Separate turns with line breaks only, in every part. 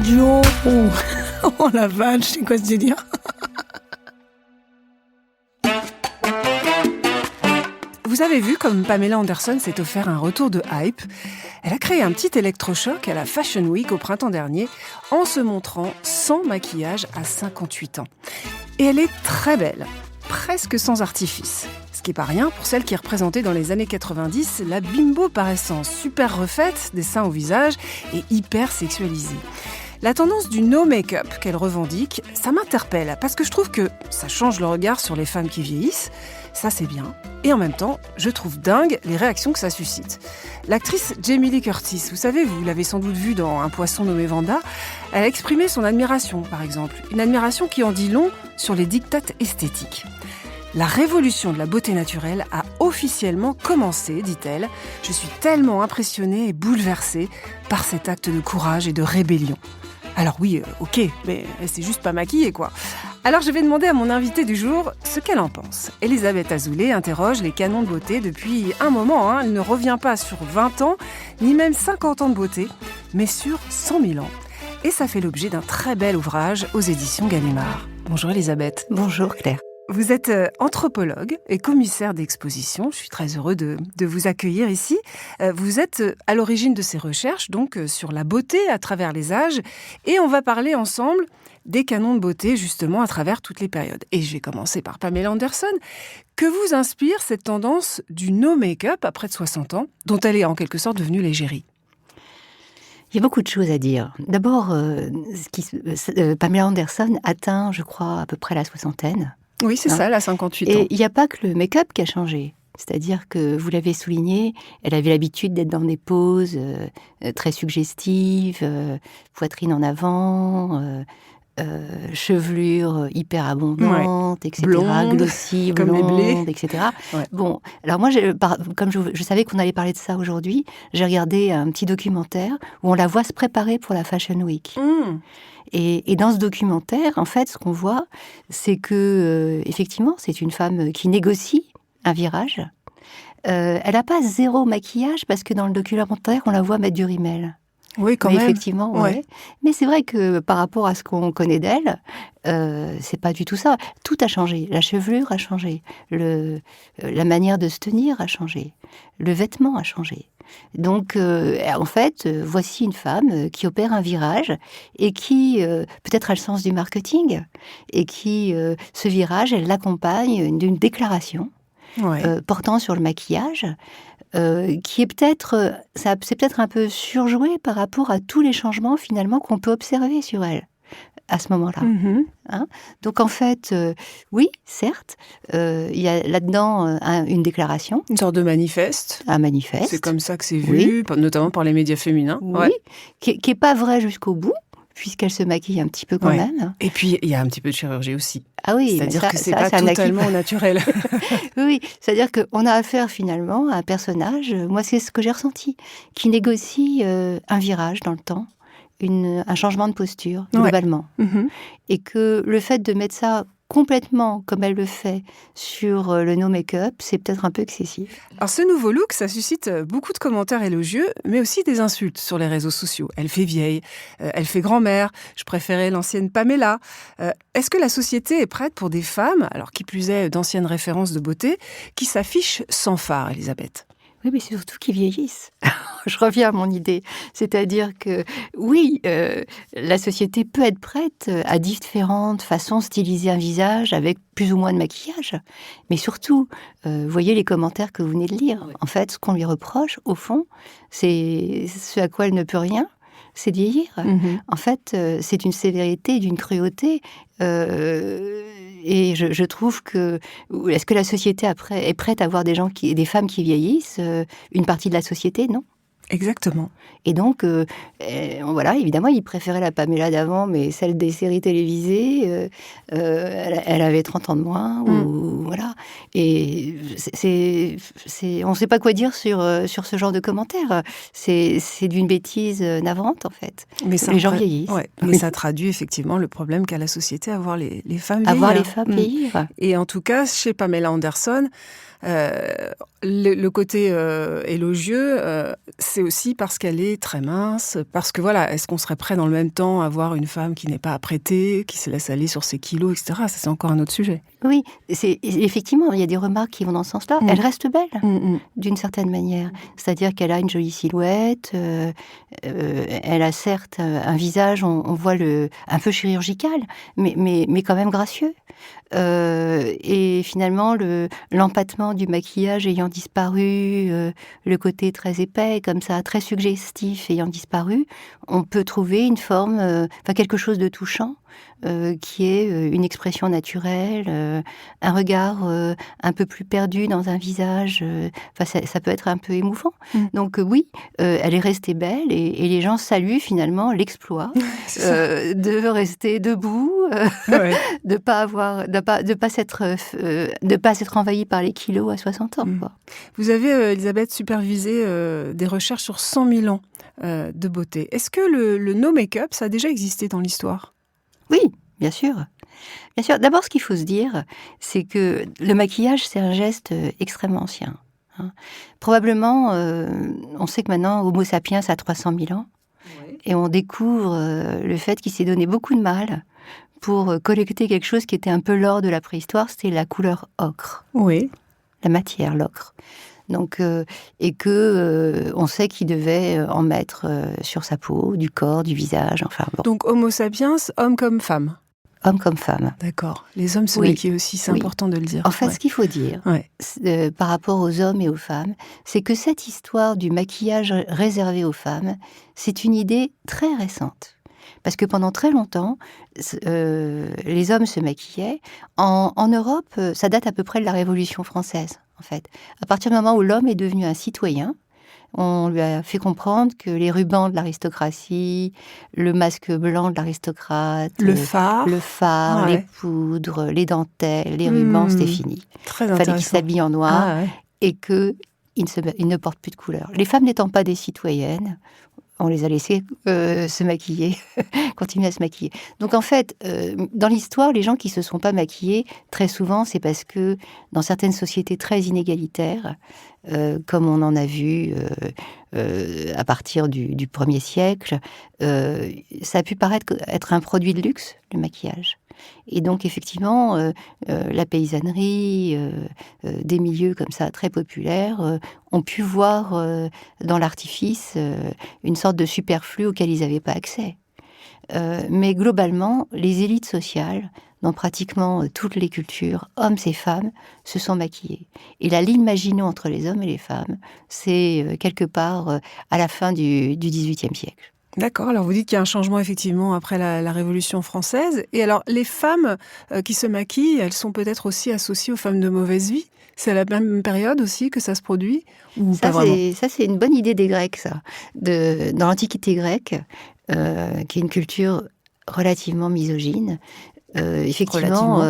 Jojo. Oh la vache, c'est quoi ce délire? Vous avez vu comme Pamela Anderson s'est offert un retour de hype. Elle a créé un petit électrochoc à la Fashion Week au printemps dernier en se montrant sans maquillage à 58 ans. Et elle est très belle, presque sans artifice. Ce qui n'est pas rien pour celle qui est représentée dans les années 90, la bimbo paraissant super refaite, des seins au visage et hyper sexualisée. La tendance du no make-up qu'elle revendique, ça m'interpelle parce que je trouve que ça change le regard sur les femmes qui vieillissent. Ça, c'est bien. Et en même temps, je trouve dingue les réactions que ça suscite. L'actrice Jamie Lee Curtis, vous savez, vous l'avez sans doute vue dans Un poisson nommé Vanda, elle a exprimé son admiration, par exemple. Une admiration qui en dit long sur les dictats esthétiques. La révolution de la beauté naturelle a officiellement commencé, dit-elle. Je suis tellement impressionnée et bouleversée par cet acte de courage et de rébellion. Alors oui, ok, mais elle s'est juste pas maquillée, quoi. Alors je vais demander à mon invitée du jour ce qu'elle en pense. Elisabeth Azoulay interroge les canons de beauté depuis un moment. Elle ne revient pas sur 20 ans, ni même 50 ans de beauté, mais sur 100 000 ans. Et ça fait l'objet d'un très bel ouvrage aux éditions Gallimard. Bonjour Elisabeth.
Bonjour Claire.
Vous êtes anthropologue et commissaire d'exposition. Je suis très heureux de vous accueillir ici. Vous êtes à l'origine de ces recherches, donc sur la beauté à travers les âges. Et on va parler ensemble des canons de beauté, justement, à travers toutes les périodes. Et je vais commencer par Pamela Anderson. Que vous inspire cette tendance du no make-up à près de 60 ans, dont elle est en quelque sorte devenue l'égérie?
Il y a beaucoup de choses à dire. D'abord, Pamela Anderson atteint, je crois, à peu près la soixantaine.
Oui, c'est ça, la 58 ans.
Et il n'y a pas que le make-up qui a changé. C'est-à-dire que, vous l'avez souligné, elle avait l'habitude d'être dans des poses très suggestives, poitrine en avant, chevelure hyper abondante,
ouais.
etc.
Blonde,
glossy,
comme les blés.
etc.
Ouais.
Bon, alors moi, comme je savais qu'on allait parler de ça aujourd'hui, j'ai regardé un petit documentaire où on la voit se préparer pour la Fashion Week. Et dans ce documentaire, en fait, ce qu'on voit, c'est que, effectivement, c'est une femme qui négocie un virage. Elle n'a pas zéro maquillage, parce que dans le documentaire, on la voit mettre du rímel.
Oui, quand même.
Effectivement, ouais. Mais c'est vrai que par rapport à ce qu'on connaît d'elle, c'est pas du tout ça. Tout a changé. La chevelure a changé. La manière de se tenir a changé. Le vêtement a changé. Donc, en fait, voici une femme qui opère un virage et qui, peut-être a le sens du marketing, et qui, ce virage, elle l'accompagne d'une déclaration portant sur le maquillage, qui est peut-être, c'est peut-être un peu surjoué par rapport à tous les changements finalement qu'on peut observer sur elle à ce moment-là. Donc en fait, oui, certes, il y a là-dedans une déclaration.
Une sorte de manifeste.
Un manifeste.
C'est comme ça que c'est vu, notamment par les médias féminins.
Oui, qui n'est pas vrai jusqu'au bout, puisqu'elle se maquille un petit peu quand même.
Et puis, il y a un petit peu de chirurgie aussi.
Ah oui,
c'est-à-dire que c'est pas totalement naturel.
Oui, c'est-à-dire qu'on a affaire finalement à un personnage, moi c'est ce que j'ai ressenti, qui négocie un virage dans le temps, un changement de posture, globalement. Et que le fait de mettre ça complètement, comme elle le fait, sur le no make-up, c'est peut-être un peu excessif.
Alors ce nouveau look, ça suscite beaucoup de commentaires élogieux, mais aussi des insultes sur les réseaux sociaux. Elle fait vieille, elle fait grand-mère, je préférais l'ancienne Pamela. Est-ce que la société est prête pour des femmes, alors qui plus est d'anciennes références de beauté, qui s'affichent sans phare, Elisabeth ?
Oui, mais c'est surtout qu'ils vieillissent. Je reviens à mon idée. C'est-à-dire que, oui, la société peut être prête à différentes façons de styliser un visage avec plus ou moins de maquillage. Mais surtout, voyez les commentaires que vous venez de lire. Oui. En fait, ce qu'on lui reproche, au fond, c'est ce à quoi elle ne peut rien, c'est de vieillir. En fait, c'est une sévérité, d'une cruauté. Et je trouve que... Est-ce que la société après est prête à voir des femmes qui vieillissent? Une partie de la société, non.
Exactement.
Et donc, voilà, évidemment, il préférait la Pamela d'avant, mais celle des séries télévisées, elle avait 30 ans de moins, ou voilà. Et on ne sait pas quoi dire sur ce genre de commentaires. C'est d'une bêtise navrante, en fait.
Mais
les gens vieillissent.
Ouais, mais ça traduit effectivement le problème qu'a la société à voir les femmes vieillir.
À voir les femmes vieillir.
Et en tout cas, chez Pamela Anderson, Le côté élogieux, c'est aussi parce qu'elle est très mince, parce que voilà, est-ce qu'on serait prêt dans le même temps à voir une femme qui n'est pas apprêtée, qui se laisse aller sur ses kilos, etc. Ça, c'est encore un autre sujet.
Oui, effectivement, il y a des remarques qui vont dans ce sens-là. Elle reste belle, d'une certaine manière. C'est-à-dire qu'elle a une jolie silhouette, elle a certes un visage, on voit un peu chirurgical, mais quand même gracieux. Et finalement, l'empattement du maquillage ayant disparu, le côté très épais, comme ça, très suggestif ayant disparu, on peut trouver une forme, quelque chose de touchant, qui est une expression naturelle, un regard un peu plus perdu dans un visage. Ça peut être un peu émouvant. Donc oui, elle est restée belle et les gens saluent finalement l'exploit de rester debout, de pas s'être envahi par les kilos à 60 ans. Quoi.
Vous avez, Elisabeth, supervisé des recherches sur 100 000 ans de beauté. Est-ce que le no make-up, ça a déjà existé dans l'histoire ?
Oui, bien sûr. Bien sûr. D'abord, ce qu'il faut se dire, c'est que le maquillage, c'est un geste extrêmement ancien. Probablement, on sait que maintenant, Homo sapiens a 300 000 ans, et on découvre le fait qu'il s'est donné beaucoup de mal pour collecter quelque chose qui était un peu l'or de la préhistoire, c'était la couleur ocre.
Oui.
La matière, l'ocre. Donc, et que on sait qu'il devait en mettre sur sa peau, du corps, du visage, enfin bon.
Donc Homo sapiens, homme comme femme.
Homme comme femme.
D'accord. Les hommes se maquillent aussi, c'est important de le dire.
En fait, ce qu'il faut dire, par rapport aux hommes et aux femmes, c'est que cette histoire du maquillage réservé aux femmes, c'est une idée très récente. Parce que pendant très longtemps, les hommes se maquillaient. En Europe, ça date à peu près de la Révolution française, en fait. À partir du moment où l'homme est devenu un citoyen, on lui a fait comprendre que les rubans de l'aristocratie, le masque blanc de l'aristocrate,
le phare,
les poudres, les dentelles, les rubans, c'était fini.
Très
intéressant. Il fallait qu'ils s'habillent en noir et qu'ils ne portent plus de couleur. Les femmes n'étant pas des citoyennes, on les a laissées se maquiller, continuer à se maquiller. Donc en fait, dans l'histoire, les gens qui se sont pas maquillés, très souvent, c'est parce que dans certaines sociétés très inégalitaires, comme on en a vu à partir du 1er siècle, ça a pu paraître être un produit de luxe, le maquillage. Et donc, effectivement, la paysannerie, des milieux comme ça très populaires, ont pu voir dans l'artifice une sorte de superflu auquel ils n'avaient pas accès. Mais globalement, les élites sociales, dans pratiquement toutes les cultures, hommes et femmes, se sont maquillés. Et la ligne Maginot entre les hommes et les femmes, c'est quelque part à la fin du XVIIIe siècle.
D'accord, alors vous dites qu'il y a un changement effectivement après la Révolution française. Et alors les femmes qui se maquillent, elles sont peut-être aussi associées aux femmes de mauvaise vie. C'est à la même période aussi que ça se produit ou pas vraiment ?
Ça, c'est une bonne idée des Grecs, ça. Dans l'Antiquité grecque, qui est une culture relativement misogyne, effectivement,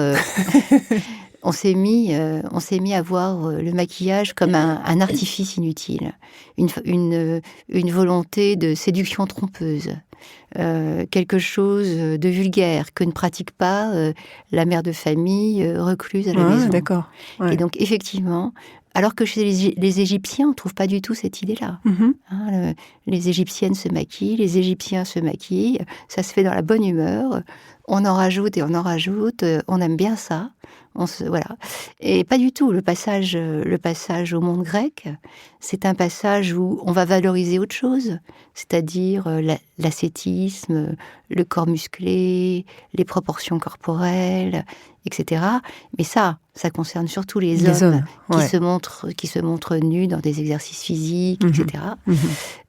on s'est mis à voir le maquillage comme un artifice inutile, une volonté de séduction trompeuse, quelque chose de vulgaire que ne pratique pas la mère de famille recluse à la maison.
D'accord. Ouais.
Et donc effectivement, alors que chez les Égyptiens, on ne trouve pas du tout cette idée-là. Les Égyptiennes se maquillent, les Égyptiens se maquillent, ça se fait dans la bonne humeur, on en rajoute et on en rajoute, on aime bien ça. Voilà. Et pas du tout. Le passage au monde grec, c'est un passage où on va valoriser autre chose, c'est-à-dire l'ascétisme, le corps musclé, les proportions corporelles, etc. Mais ça concerne surtout les hommes qui se montrent nus dans des exercices physiques, etc.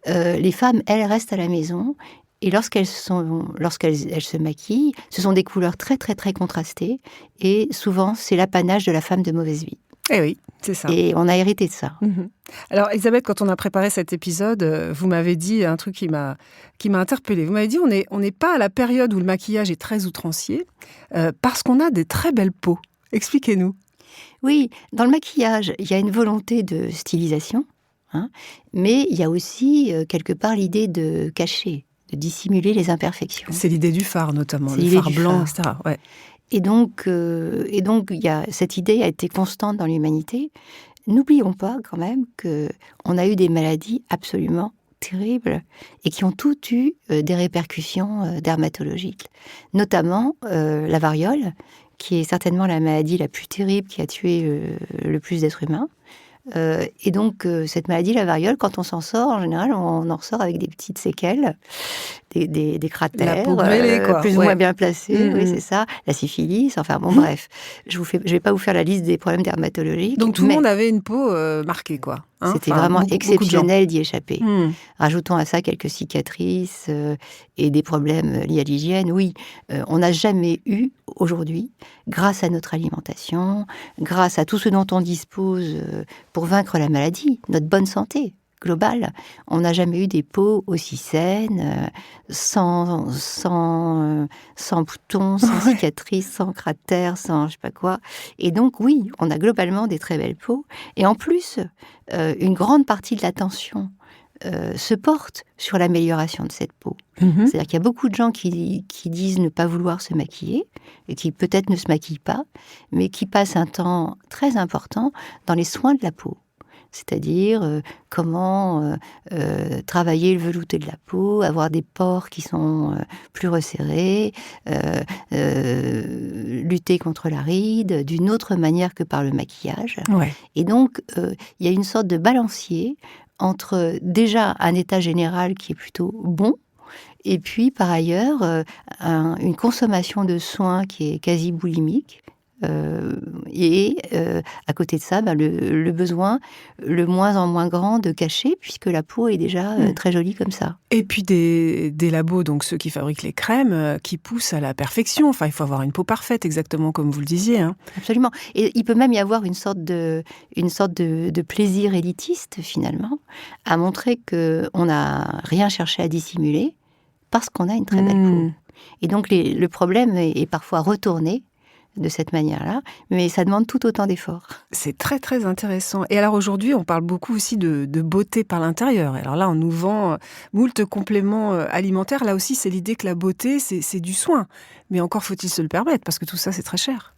Les femmes, elles, restent à la maison. Et lorsqu'elles se maquillent, ce sont des couleurs très, très, très contrastées. Et souvent, c'est l'apanage de la femme de mauvaise vie.
Eh oui, c'est ça.
Et on a hérité de ça.
Alors, Elisabeth, quand on a préparé cet épisode, vous m'avez dit un truc qui m'a interpellée. Vous m'avez dit on n'est pas à la période où le maquillage est très outrancier, parce qu'on a des très belles peaux. Expliquez-nous.
Oui, dans le maquillage, il y a une volonté de stylisation, mais il y a aussi, quelque part, l'idée de cacher, de dissimuler les imperfections.
C'est l'idée du fard, notamment, le fard blanc, etc. Ouais.
Et donc, cette idée a été constante dans l'humanité. N'oublions pas quand même qu'on a eu des maladies absolument terribles et qui ont toutes eu des répercussions dermatologiques. Notamment la variole, qui est certainement la maladie la plus terrible qui a tué le plus d'êtres humains. Et donc, cette maladie, la variole, quand on s'en sort, en général, on en ressort avec des petites séquelles, des cratères,
la peau grêlée, quoi.
plus ou moins bien placés, oui, c'est ça. La syphilis, enfin bon, bref. Je vais pas vous faire la liste des problèmes dermatologiques.
Donc, tout le monde avait une peau marquée, quoi. Hein,
c'était vraiment exceptionnel d'y échapper. Rajoutons à ça quelques cicatrices et des problèmes liés à l'hygiène. Oui, on n'a jamais eu, aujourd'hui, grâce à notre alimentation, grâce à tout ce dont on dispose pour vaincre la maladie, notre bonne santé globale, on n'a jamais eu des peaux aussi saines, sans boutons, sans cicatrices, sans cratères, sans je sais pas quoi. Et donc oui, on a globalement des très belles peaux. Et en plus, une grande partie de l'attention se porte sur l'amélioration de cette peau. C'est-à-dire qu'il y a beaucoup de gens qui disent ne pas vouloir se maquiller, et qui peut-être ne se maquillent pas, mais qui passent un temps très important dans les soins de la peau. C'est-à-dire comment travailler le velouté de la peau, avoir des pores qui sont plus resserrés, lutter contre la ride d'une autre manière que par le maquillage.
Ouais.
Et donc, il y a une sorte de balancier entre déjà un état général qui est plutôt bon, et puis par ailleurs une consommation de soins qui est quasi boulimique. À côté de ça, le besoin le moins en moins grand de cacher, puisque la peau est déjà très jolie comme ça.
Et puis des labos, donc ceux qui fabriquent les crèmes, qui poussent à la perfection. Enfin, il faut avoir une peau parfaite, exactement comme vous le disiez. Hein.
Absolument. Et il peut même y avoir une sorte de plaisir élitiste, finalement, à montrer qu'on n'a rien cherché à dissimuler, parce qu'on a une très belle peau. Et donc, le problème est parfois retourné de cette manière-là, mais ça demande tout autant d'efforts.
C'est très très intéressant. Et alors aujourd'hui, on parle beaucoup aussi de beauté par l'intérieur. Alors là, on nous vend moult compléments alimentaires. Là aussi, c'est l'idée que la beauté, c'est du soin. Mais encore faut-il se le permettre, parce que tout ça, c'est très cher.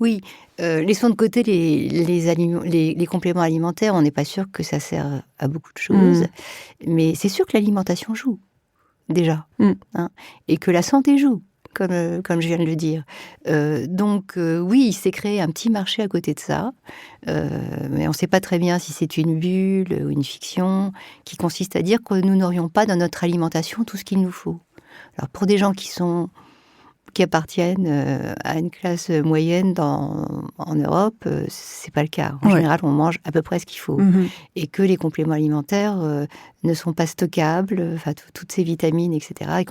Oui, laissons de côté les compléments alimentaires. On n'est pas sûr que ça sert à beaucoup de choses. Mais c'est sûr que l'alimentation joue, déjà. Hein, et que la santé joue. Comme je viens de le dire. Donc, oui, il s'est créé un petit marché à côté de ça, mais on ne sait pas très bien si c'est une bulle ou une fiction, qui consiste à dire que nous n'aurions pas dans notre alimentation tout ce qu'il nous faut. Alors, pour des gens qui appartiennent à une classe moyenne en Europe, c'est pas le cas. En général, on mange à peu près ce qu'il faut. Et que les compléments alimentaires ne sont pas stockables, enfin, toutes ces vitamines, etc. Et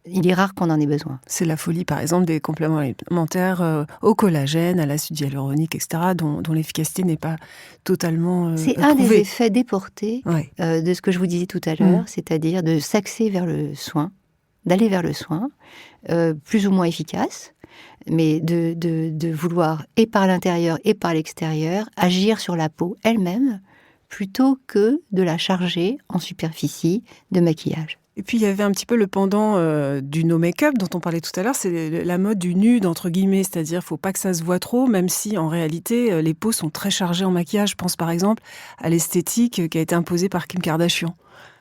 il est rare qu'on en ait besoin.
C'est la folie, par exemple, des compléments alimentaires au collagène, à l'acide hyaluronique, etc., dont l'efficacité n'est pas totalement
c'est
prouvée.
Un des effets déportés de ce que je vous disais tout à l'heure, c'est-à-dire de s'axer vers le soin, d'aller vers le soin, plus ou moins efficace, mais de vouloir, et par l'intérieur et par l'extérieur, agir sur la peau elle-même, plutôt que de la charger en superficie de maquillage.
Et puis il y avait un petit peu le pendant du no make-up dont on parlait tout à l'heure, c'est la mode du nude entre guillemets, c'est-à-dire faut pas que ça se voit trop, même si en réalité les peaux sont très chargées en maquillage. Je pense par exemple à l'esthétique qui a été imposée par Kim Kardashian.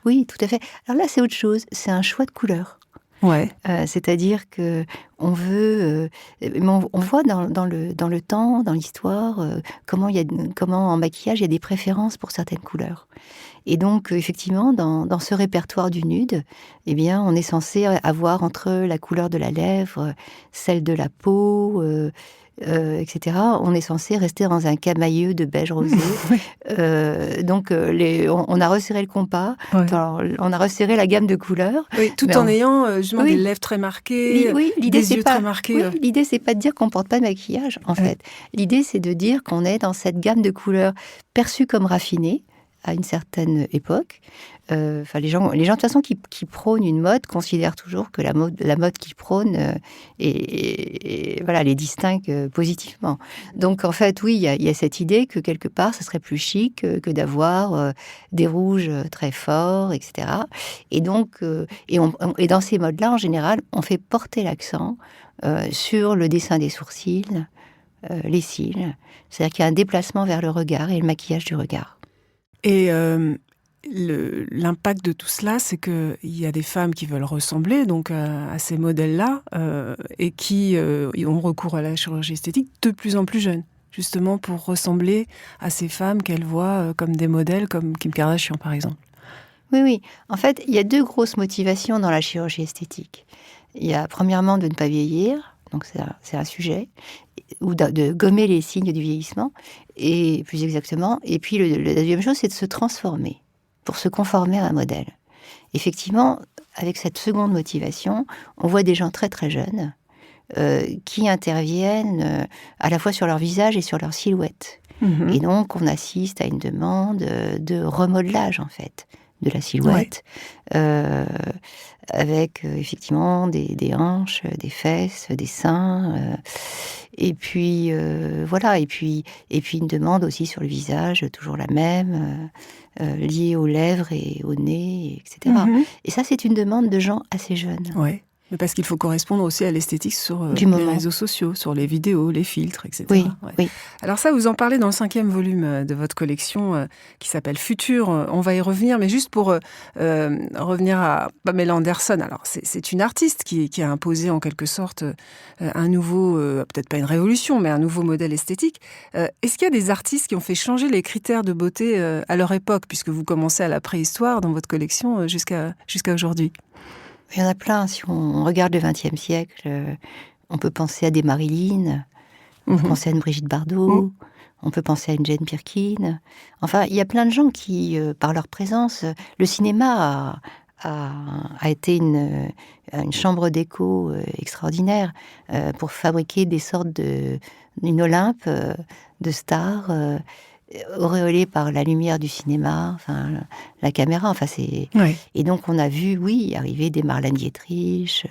Oui, tout à fait. Alors là c'est autre chose, c'est un choix de couleur.
Ouais.
C'est-à-dire que on veut, on voit dans le temps, dans l'histoire, comment en maquillage il y a des préférences pour certaines couleurs. Et donc effectivement, dans ce répertoire du nude, eh bien, on est censé avoir entre la couleur de la lèvre, celle de la peau. Etc. On est censé rester dans un camailleux de beige rosé. Donc, on a resserré le compas, on a resserré la gamme de couleurs.
Oui, tout en ayant justement des lèvres très marquées, des yeux très marqués.
Oui, l'idée, c'est pas de dire qu'on ne porte pas de maquillage, en fait. L'idée, c'est de dire qu'on est dans cette gamme de couleurs perçue comme raffinée, à une certaine époque. Les gens de toute façon qui prônent une mode considèrent toujours que la mode qu'ils prônent les distingue positivement. Donc en fait, oui, il y a cette idée que quelque part, ce serait plus chic que d'avoir des rouges très forts, etc. Et donc, et dans ces modes-là, en général, on fait porter l'accent sur le dessin des sourcils, les cils. C'est-à-dire qu'il y a un déplacement vers le regard et le maquillage du regard.
Et l'impact de tout cela, c'est qu'il y a des femmes qui veulent ressembler donc à ces modèles-là et qui ont recours à la chirurgie esthétique de plus en plus jeunes, justement pour ressembler à ces femmes qu'elles voient comme des modèles, comme Kim Kardashian par exemple.
Oui. En fait, il y a 2 grosses motivations dans la chirurgie esthétique. Il y a premièrement de ne pas vieillir, donc c'est un sujet, ou de gommer les signes du vieillissement, et plus exactement. Et puis la deuxième chose, c'est de se transformer pour se conformer à un modèle. Effectivement, avec cette seconde motivation, on voit des gens très très jeunes qui interviennent à la fois sur leur visage et sur leur silhouette.
Mmh.
Et donc, on assiste à une demande de remodelage, en fait, de la silhouette, avec effectivement des hanches, des fesses, des seins, et puis voilà, et puis une demande aussi sur le visage, toujours la même, liée aux lèvres et au nez, etc.
Mmh.
Et ça, c'est une demande de gens assez jeunes.
Ouais. Mais parce qu'il faut correspondre aussi à l'esthétique sur
Du
les
moment.
réseaux sociaux, sur les vidéos, les filtres, etc.
Oui,
Ouais.
oui.
Alors ça, vous en parlez dans le 5e volume de votre collection qui s'appelle Futur. On va y revenir, mais juste pour revenir à Pamela Anderson. Alors c'est une artiste qui a imposé en quelque sorte un nouveau, peut-être pas une révolution, mais un nouveau modèle esthétique. Est-ce qu'il y a des artistes qui ont fait changer les critères de beauté à leur époque, puisque vous commencez à la préhistoire dans votre collection jusqu'à aujourd'hui?
Il y en a plein. Si on regarde le XXe siècle, on peut penser à des Marilyn, on peut penser à une Brigitte Bardot, on peut penser à une Jane Birkin. Enfin, il y a plein de gens qui, par leur présence, le cinéma a été une chambre d'écho extraordinaire pour fabriquer des sortes d'une Olympe de stars auréolées par la lumière du cinéma, enfin la caméra. Enfin,
Oui.
et donc on a vu, oui, arriver des Marlène Dietrich.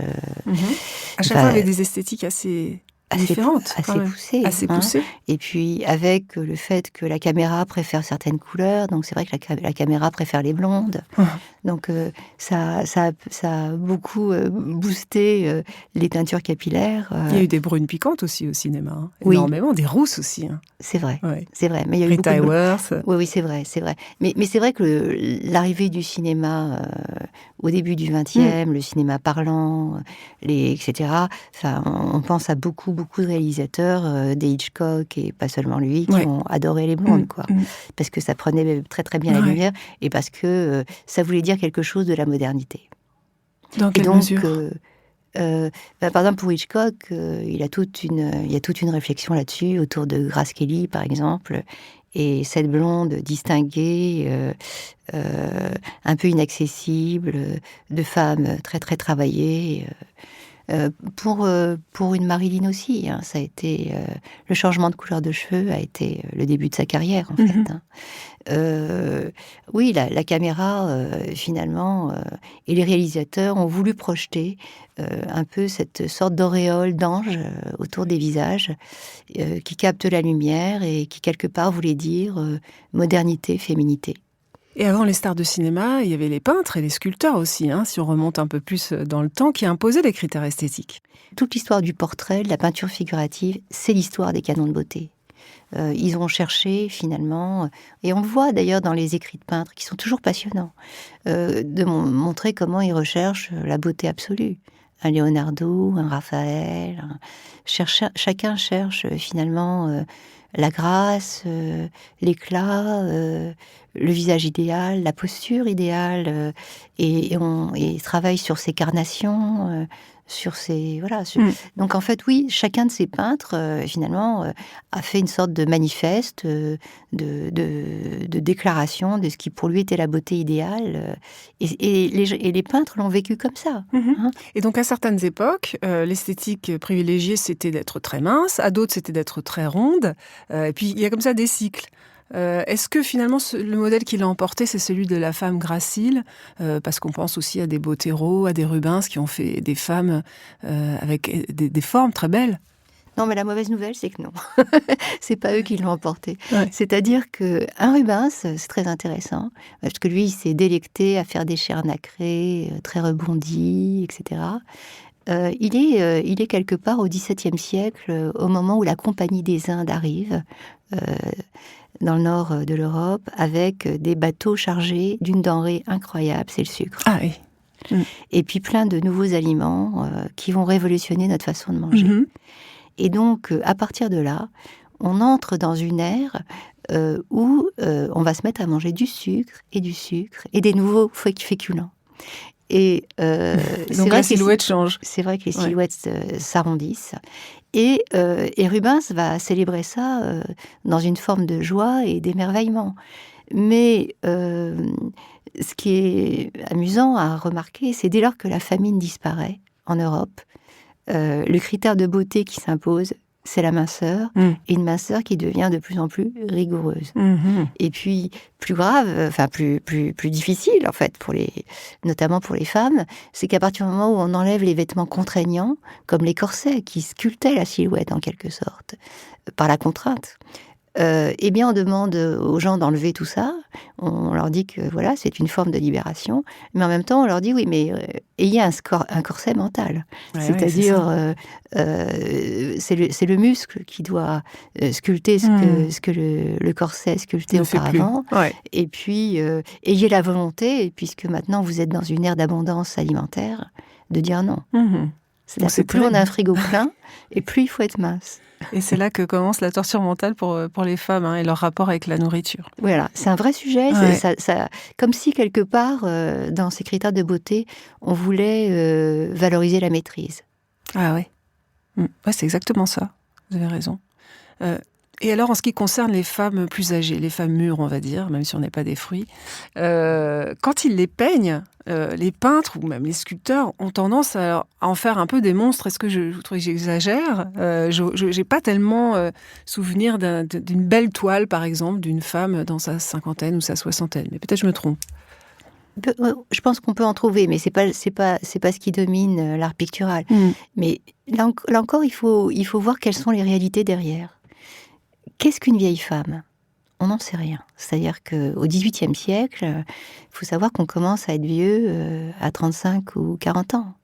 À chaque fois avec des esthétiques assez différentes,
assez poussées.
Assez poussées.
Et puis avec le fait que la caméra préfère certaines couleurs, donc c'est vrai que la caméra préfère les blondes. Donc ça a beaucoup boosté les teintures capillaires.
Il y a eu des brunes piquantes aussi au cinéma,
Oui.
énormément, des rousses aussi.
C'est vrai,
Ouais.
c'est vrai. Mais il y a eu
Rita
beaucoup de...
Hayworth.
Oui, c'est vrai. Mais c'est vrai que l'arrivée du cinéma au début du XXe, le cinéma parlant, etc. Enfin, on pense à beaucoup de réalisateurs, des Hitchcock et pas seulement lui, qui ont adoré les blondes, quoi. Parce que ça prenait très très bien la lumière et parce que ça voulait dire quelque chose de la modernité.
Dans quelle mesure ?
Par exemple, pour Hitchcock, il y a toute une réflexion là-dessus, autour de Grace Kelly, par exemple, et cette blonde distinguée, un peu inaccessible, de femme très très travaillée. Pour une Marilyn aussi, hein, ça a été le changement de couleur de cheveux a été le début de sa carrière en fait. Hein. Oui, la caméra finalement et les réalisateurs ont voulu projeter un peu cette sorte d'auréole d'ange autour des visages qui capte la lumière et qui quelque part voulait dire modernité, féminité.
Et avant les stars de cinéma, il y avait les peintres et les sculpteurs aussi, hein, si on remonte un peu plus dans le temps, qui imposaient les critères esthétiques.
Toute l'histoire du portrait, de la peinture figurative, c'est l'histoire des canons de beauté. Ils ont cherché finalement, et on le voit d'ailleurs dans les écrits de peintres, qui sont toujours passionnants, de montrer comment ils recherchent la beauté absolue. Un Leonardo, un Raphaël, chacun cherche finalement la grâce, l'éclat, le visage idéal, la posture idéale, et travaille sur ses carnations, sur ses voilà. Donc en fait, oui, chacun de ces peintres finalement a fait une sorte de manifeste, de déclaration de ce qui pour lui était la beauté idéale, et les peintres l'ont vécu comme ça. Hein.
Et donc à certaines époques, l'esthétique privilégiée c'était d'être très mince, à d'autres c'était d'être très ronde, et puis il y a comme ça des cycles. Est-ce que finalement le modèle qu'il a emporté, c'est celui de la femme gracile, parce qu'on pense aussi à des Botero, à des Rubens qui ont fait des femmes avec des formes très belles.
Non, mais la mauvaise nouvelle, c'est que non. C'est pas eux qui l'ont emporté.
Ouais.
C'est-à-dire qu'un Rubens, c'est très intéressant, parce que lui, il s'est délecté à faire des chairs nacrées, très rebondies, etc. Il est quelque part au XVIIe siècle, au moment où la Compagnie des Indes arrive, dans le nord de l'Europe, avec des bateaux chargés d'une denrée incroyable, c'est le sucre.
Ah oui.
Et puis plein de nouveaux aliments qui vont révolutionner notre façon de manger.
Mm-hmm.
Et donc, à partir de là, on entre dans une ère où on va se mettre à manger du sucre et des nouveaux féculents. Et
donc la silhouette change.
C'est vrai que les silhouettes s'arrondissent. Et Rubens va célébrer ça dans une forme de joie et d'émerveillement. Mais ce qui est amusant à remarquer, c'est dès lors que la famine disparaît en Europe, le critère de beauté qui s'impose, c'est la minceur, et une minceur qui devient de plus en plus rigoureuse. Et puis, plus grave, enfin plus difficile en fait, notamment pour les femmes, c'est qu'à partir du moment où on enlève les vêtements contraignants, comme les corsets qui sculptaient la silhouette en quelque sorte, par la contrainte, eh bien, on demande aux gens d'enlever tout ça. On leur dit que voilà, c'est une forme de libération, mais en même temps, on leur dit oui, mais ayez un corset mental.
Ouais,
c'est-à-dire, c'est le muscle qui doit sculpter ce que le corset sculptait auparavant.
Ouais.
Et puis, ayez la volonté, puisque maintenant vous êtes dans une ère d'abondance alimentaire, de dire non. C'est-à-dire que plus on a un frigo plein, et plus il faut être mince.
Et c'est là que commence la torture mentale pour les femmes et leur rapport avec la nourriture.
Voilà, c'est un vrai sujet.
Ouais.
Comme si, quelque part, dans ces critères de beauté, on voulait valoriser la maîtrise.
Ah ouais. Ouais, c'est exactement ça. Vous avez raison. Et alors, en ce qui concerne les femmes plus âgées, les femmes mûres, on va dire, même si on n'est pas des fruits, quand ils les peignent, les peintres ou même les sculpteurs ont tendance à en faire un peu des monstres. Est-ce que vous trouvez que j'exagère ? Je n'ai pas tellement souvenir d'une belle toile, par exemple, d'une femme dans sa cinquantaine ou sa soixantaine. Mais peut-être je me trompe.
Je pense qu'on peut en trouver, mais c'est pas ce qui domine l'art pictural. Mais là encore, il faut voir quelles sont les réalités derrière. Qu'est-ce qu'une vieille femme ? On n'en sait rien. C'est-à-dire qu'au XVIIIe siècle, il faut savoir qu'on commence à être vieux à 35 ou 40 ans.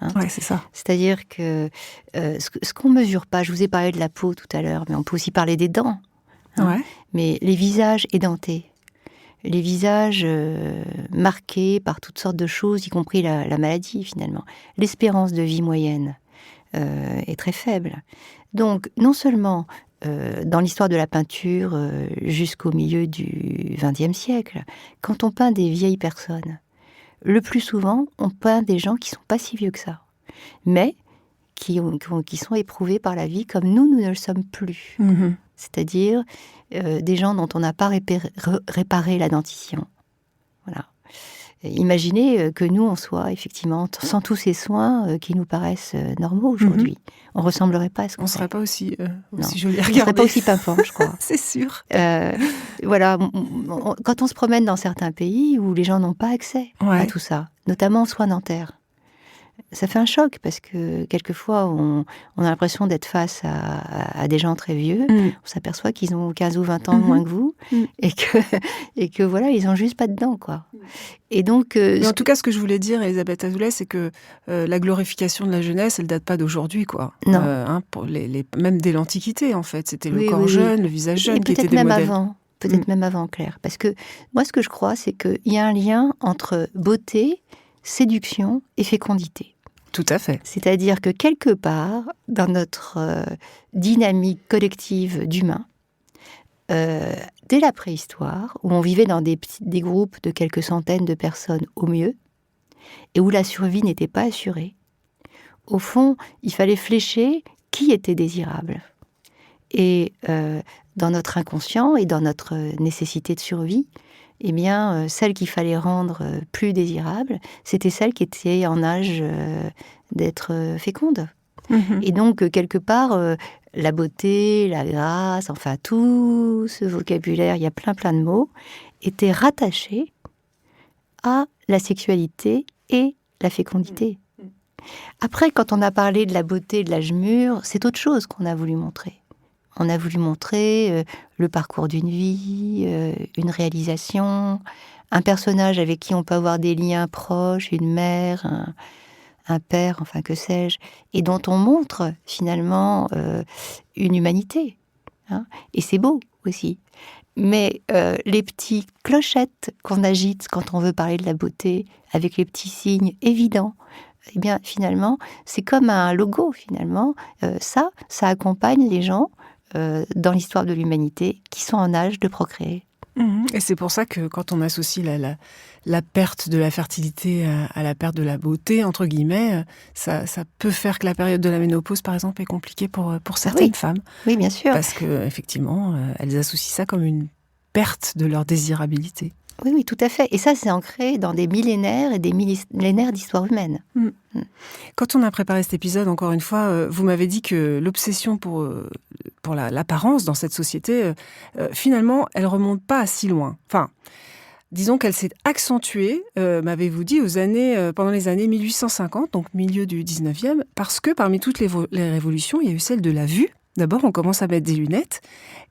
Hein.
Ouais, c'est ça.
C'est-à-dire que ce qu'on ne mesure pas, je vous ai parlé de la peau tout à l'heure, mais on peut aussi parler des dents. Hein.
Ouais.
Mais les visages édentés, les visages marqués par toutes sortes de choses, y compris la maladie finalement. L'espérance de vie moyenne est très faible. Donc, non seulement dans l'histoire de la peinture jusqu'au milieu du XXe siècle, quand on peint des vieilles personnes, le plus souvent, on peint des gens qui ne sont pas si vieux que ça, mais qui sont éprouvés par la vie comme nous ne le sommes plus. C'est-à-dire des gens dont on n'a pas réparé la dentition. Voilà. Imaginez que nous, on soit effectivement sans tous ces soins qui nous paraissent normaux aujourd'hui. On ressemblerait pas à ce qu'on
On serait pas aussi joli à regarder.
On serait pas aussi pimpant, je crois.
C'est sûr.
Voilà, quand on se promène dans certains pays où les gens n'ont pas accès à tout ça, notamment aux soins dentaires, ça fait un choc parce que quelquefois on a l'impression d'être face à des gens très vieux. On s'aperçoit qu'ils ont 15 ou 20 ans moins que vous et que voilà, ils ont juste pas de dents, quoi. Et donc,
mais en tout cas, ce que je voulais dire, Elisabeth Azoulay, c'est que la glorification de la jeunesse, elle date pas d'aujourd'hui, quoi.
Non.
Pour même dès l'Antiquité, en fait, c'était le corps jeune, le visage jeune qui étaient des modèles.
Peut-être même avant, Claire. Parce que moi, ce que je crois, c'est qu'il y a un lien entre beauté, séduction et fécondité.
Tout à fait.
C'est-à-dire que quelque part, dans notre dynamique collective d'humains, dès la préhistoire, où on vivait dans des groupes de quelques centaines de personnes au mieux, et où la survie n'était pas assurée, au fond, il fallait flécher qui était désirable. Et dans notre inconscient et dans notre nécessité de survie, eh bien, celle qu'il fallait rendre plus désirable, c'était celle qui était en âge d'être féconde. Et donc, quelque part, la beauté, la grâce, enfin tout ce vocabulaire, il y a plein de mots, était rattaché à la sexualité et la fécondité. Après, quand on a parlé de la beauté de l'âge mûr, c'est autre chose qu'on a voulu montrer. On a voulu montrer le parcours d'une vie, une réalisation, un personnage avec qui on peut avoir des liens proches, une mère, un père, enfin que sais-je, et dont on montre finalement une humanité. Hein, et c'est beau aussi. Mais les petites clochettes qu'on agite quand on veut parler de la beauté, avec les petits signes évidents, eh bien finalement, c'est comme un logo finalement. Ça accompagne les gens dans l'histoire de l'humanité qui sont en âge de procréer.
Et c'est pour ça que quand on associe la perte de la fertilité à la perte de la beauté, entre guillemets, ça peut faire que la période de la ménopause, par exemple, est compliquée pour certaines femmes.
Oui, bien sûr.
Parce qu'effectivement, elles associent ça comme une perte de leur désirabilité.
Oui, tout à fait. Et ça, c'est ancré dans des millénaires et des millénaires d'histoire humaine.
Quand on a préparé cet épisode, encore une fois, vous m'avez dit que l'obsession pour l'apparence dans cette société, finalement, elle remonte pas à si loin. Enfin, disons qu'elle s'est accentuée, m'avez-vous dit, pendant les années 1850, donc milieu du 19e, parce que parmi toutes les révolutions, il y a eu celle de la vue. D'abord, on commence à mettre des lunettes,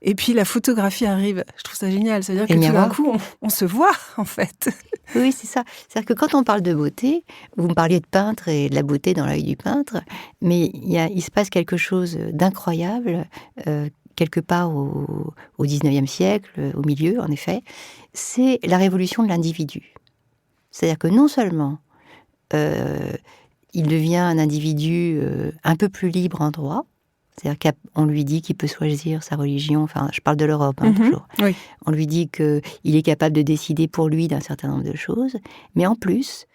et puis la photographie arrive. Je trouve ça génial, c'est-à-dire que tout d'un coup, on se voit, en fait.
Oui, c'est ça. C'est-à-dire que quand on parle de beauté, vous me parliez de peintre et de la beauté dans l'œil du peintre, mais il se passe quelque chose d'incroyable, quelque part au 19e siècle, au milieu, en effet, c'est la révolution de l'individu. C'est-à-dire que non seulement il devient un individu un peu plus libre en droit, c'est-à-dire qu'on lui dit qu'il peut choisir sa religion, enfin, je parle de l'Europe, toujours.
Oui.
On lui dit qu'il est capable de décider pour lui d'un certain nombre de choses, mais en plus,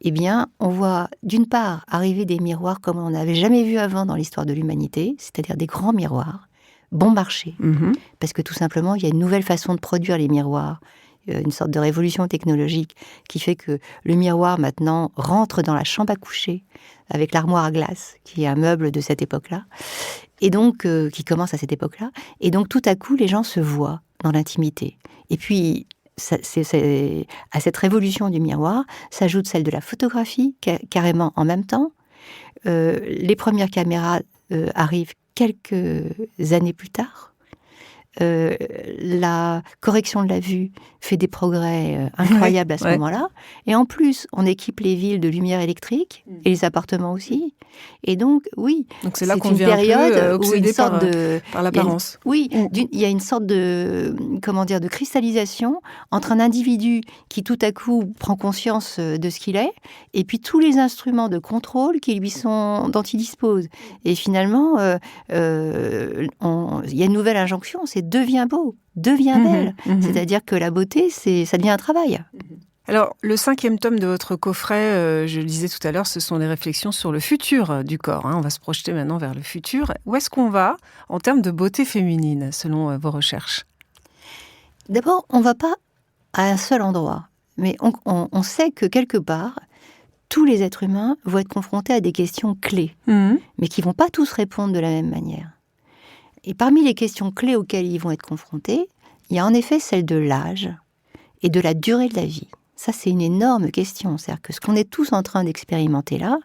eh bien, on voit d'une part arriver des miroirs comme on n'avait jamais vu avant dans l'histoire de l'humanité, c'est-à-dire des grands miroirs, bon marché, parce que tout simplement, il y a une nouvelle façon de produire les miroirs, une sorte de révolution technologique qui fait que le miroir maintenant rentre dans la chambre à coucher avec l'armoire à glace, qui est un meuble de cette époque-là, et donc qui commence à cette époque-là. Et donc tout à coup, les gens se voient dans l'intimité. Et puis, à cette révolution du miroir s'ajoute celle de la photographie, carrément en même temps. Les premières caméras arrivent quelques années plus tard. La correction de la vue fait des progrès incroyables à ce moment-là. Et en plus, on équipe les villes de lumière électrique et les appartements aussi. Et donc, oui,
donc c'est là qu'on devient période où une sorte par l'apparence.
Il y a une sorte de de cristallisation entre un individu qui tout à coup prend conscience de ce qu'il est, et puis tous les instruments de contrôle dont il dispose. Et finalement, il y a une nouvelle injonction, c'est deviens beau, deviens belle. C'est-à-dire que la beauté, ça devient un travail.
Alors, le 5e tome de votre coffret, je le disais tout à l'heure, ce sont des réflexions sur le futur du corps. On va se projeter maintenant vers le futur. Où est-ce qu'on va en termes de beauté féminine, selon vos recherches ?
D'abord, on ne va pas à un seul endroit. Mais on sait que quelque part, tous les êtres humains vont être confrontés à des questions clés, mais qui ne vont pas tous répondre de la même manière. Et parmi les questions clés auxquelles ils vont être confrontés, il y a en effet celle de l'âge et de la durée de la vie. Ça, c'est une énorme question. C'est-à-dire que ce qu'on est tous en train d'expérimenter là,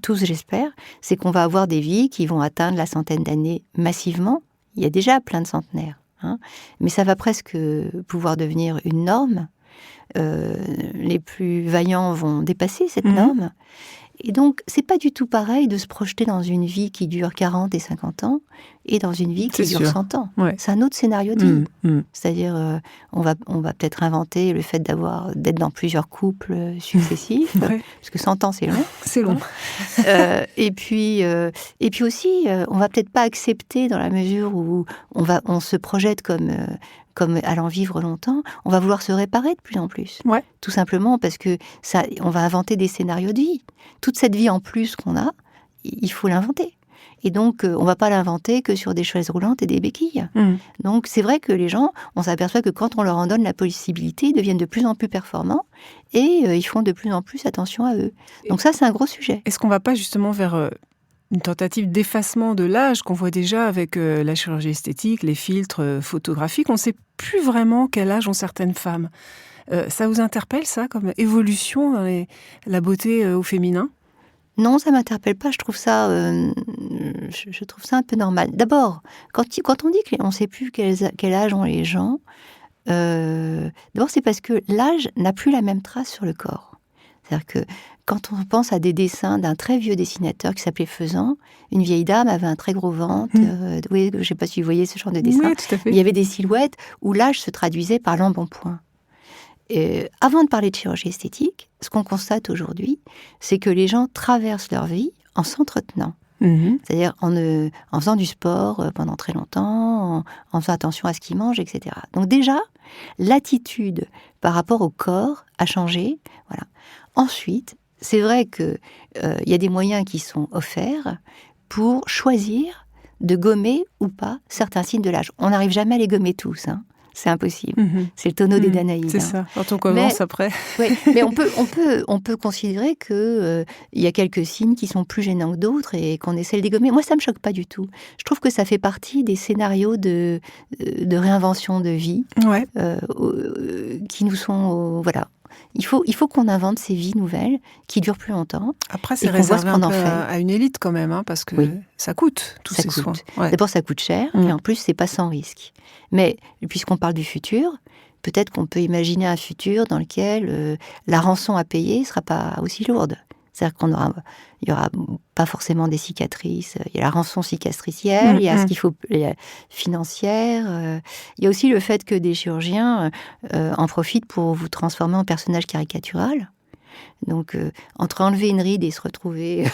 tous j'espère, c'est qu'on va avoir des vies qui vont atteindre la centaine d'années massivement. Il y a déjà plein de centenaires. Mais ça va presque pouvoir devenir une norme. Les plus vaillants vont dépasser cette norme. Et donc, c'est pas du tout pareil de se projeter dans une vie qui dure 40 et 50 ans et dans une vie qui dure 100 ans. Ouais. C'est un autre scénario de vie. C'est-à-dire, on va peut-être inventer le fait d'être dans plusieurs couples successifs, parce que 100 ans, c'est long.
C'est long.
Et puis aussi, on va peut-être pas accepter dans la mesure où on se projette comme allant vivre longtemps, on va vouloir se réparer de plus en plus.
Ouais.
Tout simplement parce que on va inventer des scénarios de vie. Toute cette vie en plus qu'on a, il faut l'inventer. Et donc, on ne va pas l'inventer que sur des chaises roulantes et des béquilles. Donc, c'est vrai que les gens, on s'aperçoit que quand on leur en donne la possibilité, ils deviennent de plus en plus performants et ils font de plus en plus attention à eux. Donc ça, c'est un gros sujet.
Est-ce qu'on ne va pas justement vers Une tentative d'effacement de l'âge qu'on voit déjà avec la chirurgie esthétique, les filtres photographiques. On ne sait plus vraiment quel âge ont certaines femmes. Ça vous interpelle, ça, comme évolution dans la beauté au féminin ?
Non, ça m'interpelle pas. Je trouve ça un peu normal. D'abord, quand on dit qu'on ne sait plus quel âge ont les gens, d'abord c'est parce que l'âge n'a plus la même trace sur le corps. C'est-à-dire que quand on pense à des dessins d'un très vieux dessinateur qui s'appelait Faisan, une vieille dame avait un très gros ventre. Oui, je ne sais pas si vous voyez ce genre de dessin.
Oui, tout à fait.
Il y avait des silhouettes où l'âge se traduisait par l'embonpoint. Avant de parler de chirurgie esthétique, ce qu'on constate aujourd'hui, c'est que les gens traversent leur vie en s'entretenant. C'est-à-dire en faisant du sport pendant très longtemps, en faisant attention à ce qu'ils mangent, etc. Donc déjà, l'attitude par rapport au corps a changé. Voilà. Ensuite, c'est vrai qu'il y a des moyens qui sont offerts pour choisir de gommer ou pas certains signes de l'âge. On n'arrive jamais à les gommer tous, hein. C'est impossible. C'est le tonneau des Danaïdes.
C'est ça. Quand on commence après.
Oui, mais on peut considérer que il y a quelques signes qui sont plus gênants que d'autres et qu'on essaie de les gommer. Moi, ça me choque pas du tout. Je trouve que ça fait partie des scénarios de réinvention de vie, qui nous sont voilà. Il faut qu'on invente ces vies nouvelles qui durent plus longtemps.
Après, c'est réservé un peu à une élite quand même, hein, parce que ça coûte, tous ces soins. Ouais.
D'abord, ça coûte cher, et en plus, c'est pas sans risque. Mais puisqu'on parle du futur, peut-être qu'on peut imaginer un futur dans lequel la rançon à payer ne sera pas aussi lourde. C'est-à-dire il y aura pas forcément des cicatrices. Il y a la rançon cicatricielle, il y a ce qu'il faut financière. Il y a aussi le fait que des chirurgiens en profitent pour vous transformer en personnage caricatural. Donc, entre enlever une ride et se retrouver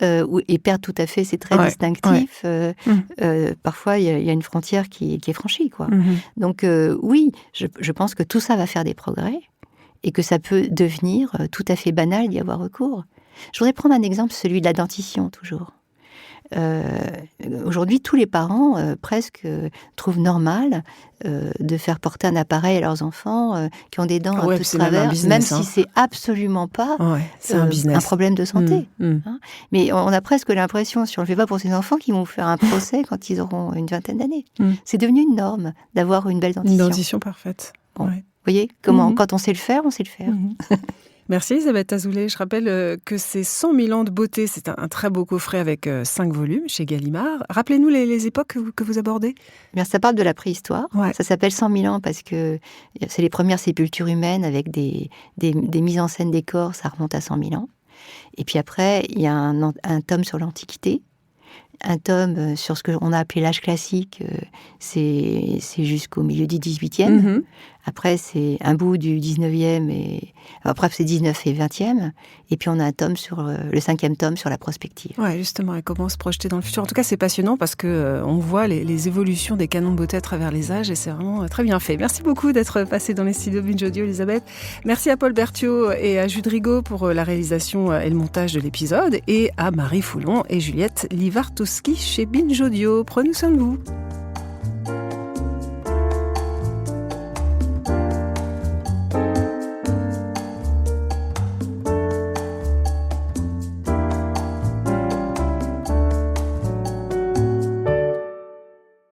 et perdre tout à fait ses traits distinctifs, parfois il y a une frontière qui est franchie, quoi. Donc, oui, je pense que tout ça va faire des progrès. Et que ça peut devenir tout à fait banal d'y avoir recours. Je voudrais prendre un exemple, celui de la dentition, toujours. Aujourd'hui, tous les parents presque trouvent normal de faire porter un appareil à leurs enfants qui ont des dents un peu de travers, même si c'est absolument pas un problème de santé. Hein. Mais on a presque l'impression, si on ne le fait pas pour ses enfants, qu'ils vont faire un procès quand ils auront une vingtaine d'années. C'est devenu une norme d'avoir une belle dentition.
Une dentition parfaite.
Bon. Vous voyez comment, quand on sait le faire, on sait le faire.
Merci Elisabeth Azoulay. Je rappelle que c'est 100 000 ans de beauté. C'est un très beau coffret avec 5 volumes chez Gallimard. Rappelez-nous les époques que vous abordez.
Bien, ça parle de la préhistoire. Ouais. Ça s'appelle 100 000 ans parce que c'est les premières sépultures humaines avec des mises en scène des corps. Ça remonte à 100 000 ans. Et puis après, il y a un tome sur l'Antiquité. Un tome sur ce qu'on a appelé l'âge classique, c'est jusqu'au milieu du 18e. Après, c'est un bout du 19e, et après, c'est 19 et 20e. Et puis, on a un tome le 5e tome sur la prospective.
Ouais, justement, et comment se projeter dans le futur. En tout cas, c'est passionnant parce que on voit les évolutions des canons de beauté à travers les âges et c'est vraiment très bien fait. Merci beaucoup d'être passé dans les studios Binge Audio, Elisabeth. Merci à Paul Berthiaud et à Jude Rigaud pour la réalisation et le montage de l'épisode et à Marie Foulon et Juliette Livartowski chez Binge Audio. Prenez soin de vous.